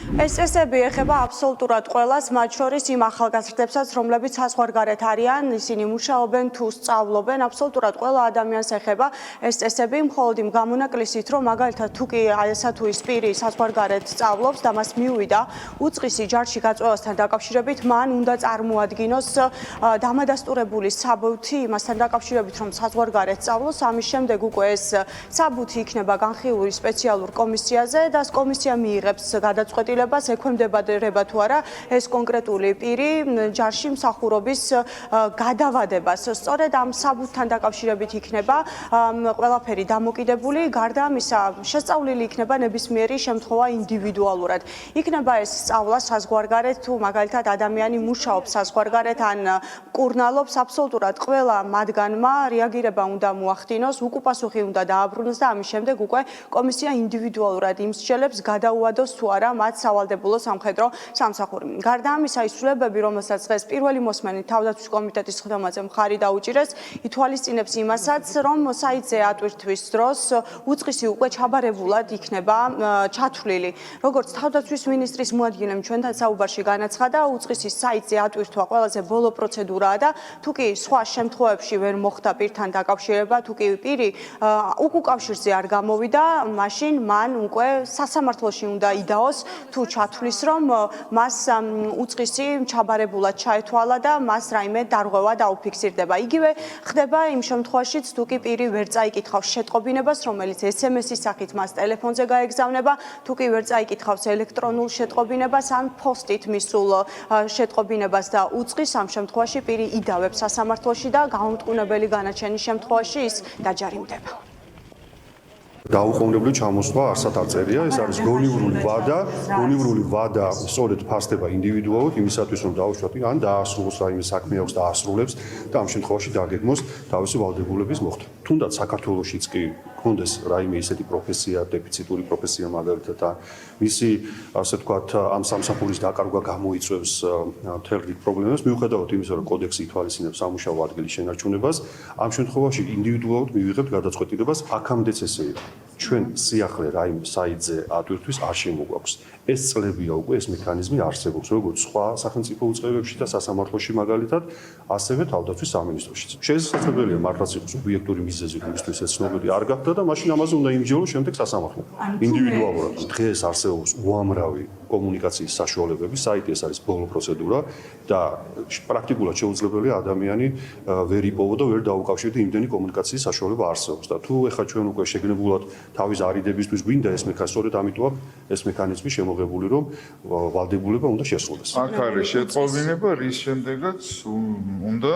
ეს წესები ეხება აბსოლუტურად ყველას, მათ შორის იმ ახალგაზრდებსაც, რომლებიც საზღვარგარეთ არიან, ისინი მუშაობენ თუ სწავლობენ, აბსოლუტურად ყველა ადამიანს ეხება ეს წესები, მხოლოდ იმ გამონაკლისით, რომ მაგალითად თუ კი ესა თუ ის პირი საზღვარგარეთ სწავლობს და მას მიუვიდა უწყისი ჯარში გაწვევასთან დაკავშირებით, მან უნდა წარმოადგინოს დამადასტურებული საბუთი იმასთან დაკავშირებით, რომ საზღვარგარეთ სწავლობს, ამის შემდეგ უკვე ეს საბუთი იქნება განხილული სპეციალურ კომისიაზე და ეს კომისია მიიღებს გადაწყვეტილებას, ექვემდებარება თუ არა ეს კონკრეტული პირი ჯარში მსახურობის გადავადებას. სწორედ ამ საბუთთან დაკავშირებით იქნება ყველაფერი დამოკიდებული, გარდა ამისა შესწავლილი იქნება ნებისმიერი შემთხვევა ინდივიდუალურად. იქნება ეს სწავლა საზღვარგარეთ თუ მაგალითად ადამიანი მუშაობს საზღვარგარეთ ან კურნალობს, აბსოლუტურად ყველა მათგანმა რეაგირება უნდა მოახდინოს, უკუპასუხი უნდა დააბრუნოს და ამის შემდეგ უკვე კომისია ინდივიდუალურად იმსჯელებს გადაუადოს თუ არა მათ სავალდებულო სამხედრო სამსახური. გარდა ამისა, ის ცვლილებები, რომელსაც დღეს პირველი მოსმენით თავდაცვის კომიტეტის ხდომაზე მხარი დაუჭირეს, ითვალისწინებს იმასაც, რომ საიტზე ატვირთვის დროს უწყისი უკვე ჩაბარებულად იქნება ჩათვლილი. როგორც თავდაცვის მინისტრის მოადგილემ ჩვენთან საუბარში განაცხადა, უწყისის საიტზე ატვირთვა ყველაზე ბოლო პროცედურაა და თუ კი სხვა შემთხვევებში ვერ მოხდა პირთან დაკავშირება, თუ კი პირი უკავშირზე არ გამოვიდა, მაშინ მან უკვე სასამართლოში უნდა იდაოს თუ ჩათვლის, რომ მას უწყისი ჩაბარებულად ჩაეთვალა და მას რაიმე დარღვევა დაუფიქსირდება. იგივე ხდება იმ შემთხვევაშიც, თუ კი პირი ვერ წაიკითხავს შეტყობინებას, რომელიც SMS-ის სახით მას ტელეფონზე გაეგზავნება, თუ კი ვერ წაიკითხავს ელექტრონულ შეტყობინებას ან ფოსტით მისულ შეტყობინებას და უწყის, ამ შემთხვევაში პირი იდავებს სასამართლოში და გაუმტყუნებელი განაჩენის შემთხვევაში ის დაჯარიმდება. დაუყოვნებლივ ჩამოსვლა არსად არ წერია, ეს არის გონივრული ვადა, სწორედ ფასდება ინდივიდუალურად იმისათვის, რომ დაუშვათ ან დაასრულოს რაიმე საქმე აქვს და ასრულებს და ამ შემთხვევაში დაგეგმოს თავისი ვალდებულების მოხდა. თუნდაც საქართველოშიც კი გქონდეს რაიმე ისეთი პროფესია, დეფიციტური პროფესია მაგალითად და მისი ასე ვთქვათ ამ სამსახურის დაკარგვა გამოიწვევს მთელ რიგ პრობლემებს, მიუხედავად იმისა, რომ კოდექსი ითვალისწინებს სამუშაო ადგილის შენარჩუნებას, ამ შემთხვევაში ინდივიდუალურად მივიღებთ გადაწყვეტილებას, აქამდეც ესე იყო. ჩვენ სიახლე რაიმე საიტზე ატვირთვის არ შემოგვაქვს. ეს წლებია უკვე ეს მექანიზმი არსებობს, როგორც სხვა სახელმწიფო უწყებებში და სასამართლოში მაგალითად, ასევე თავდაცვის სამინისტროშიც. შესაძლებელია მართლაც იყოს ობიექტური მიზეზი, რამისთვის ეს ცნობილი არ გახდა და მაშინ ამაზე უნდა იმსჯელოს შემდეგ სასამართლო. ინდივიდუალურად დღეს არსებობს უამრავი კომუნიკაციის საშუალებები, საიტი ეს არის ბოლო პროცედურა და პრაქტიკულად შეუძლებელია ადამიანი ვერ იპოვო და ვერ დაუკავშირდე იმდენი კომუნიკაციის საშუალება არსებობს და თუ ეხლა ჩვენ უკვე შეგნებულად თავის არიდებისთვის გვინდა ეს მექანიზმი, სწორედ ამიტომ ეს მექანიზმი შემოღებული, რომ ვალდებულება უნდა შესრულდეს. აქ არის შეტყობინება, რის შემდეგაც უნდა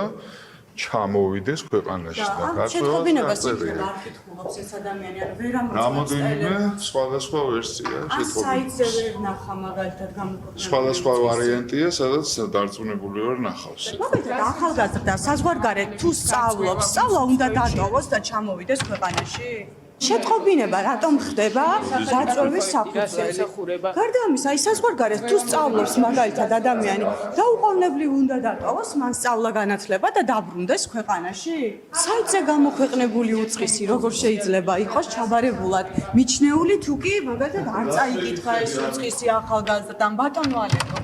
ჩამოვიდეს ქვეყანაში და შეტყობინებას იქნება არ კითხულობს ეს ადამიანი, ან ვერ ამოწმებს. რამოდენიმე სხვადასხვა ვერსია შეტყობინებას. საიტზე ვერ ნახა მაგალითად გამოქვეყნებული. სხვადასხვა ვარიანტია, სადაც დარწმუნებული ვარ ნახავს. მაგალითად ახალგაზრდა საზღვარგარეთ თუ სწავლობს, სწავლა უნდა დატოვოს და ჩამოვიდეს ქვეყანაში. შეტყობინება რატომ ხდება გაწვევის საფუძველი? გარდა ამისა, აი საზღვარგარეთ თუ სწავლობს მაგალითად ადამიანი, დაუყოვნებლივ უნდა დატოვოს მან სწავლა-განათლება და დაბრუნდეს ქვეყანაში? საიტზე გამოქვეყნებული უწყისი როგორ შეიძლება იყოს ჩაბარებულად მიჩნეული, თუ კი მაგალითად არ წაიკითხა ეს უწყისი ახალგაზრდამ? ბატონო ალეკო.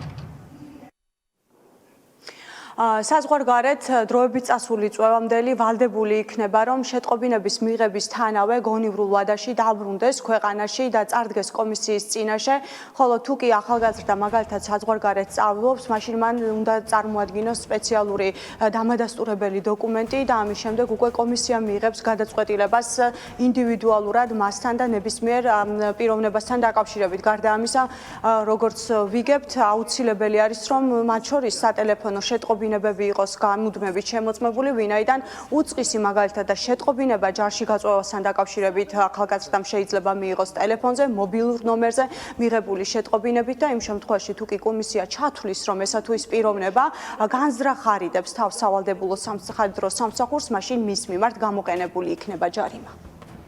საზღვარგარეთ დროებით წასული წვევამდელი ვალდებული იქნება, რომ შეტყობინების მიღებისთანავე გონივრულ ვადაში დაბრუნდეს ქვეყანაში და წარდგეს კომისიის წინაშე, ხოლო თუ კი ახალგაზრდა მაგალითად საზღვარგარეთ სწავლობს, მაშინ მან უნდა წარმოადგინოს სპეციალური დამადასტურებელი დოკუმენტი და ამის შემდეგ უკვე კომისია მიიღებს გადაწყვეტილებას ინდივიდუალურად მასთან და ნებისმიერ პიროვნებასთან დაკავშირებით. გარდა ამისა, როგორც ვიგებთ, აუცილებელი არის, რომ მათ შორის სატელეფონო შეტყობინებები იყოს გამუდმებით შემოწმებული, ვინაიდან უწყისი მაგალითად და შეტყობინება ჯარში გაწვევასთან დაკავშირებით ახალგაზრდამ შეიძლება მიიღოს ტელეფონზე, მობილურ ნომერზე მიღებული შეტყობინებით და იმ შემთხვევაში თუ კი კომისია ჩათვლის, რომ ესა თუ ის პიროვნება განზრახარიდებს თავს სავალდებულო სამხედრო სამსახურს, მაშინ მის მიმართ გამოყენებული იქნება ჯარიმა.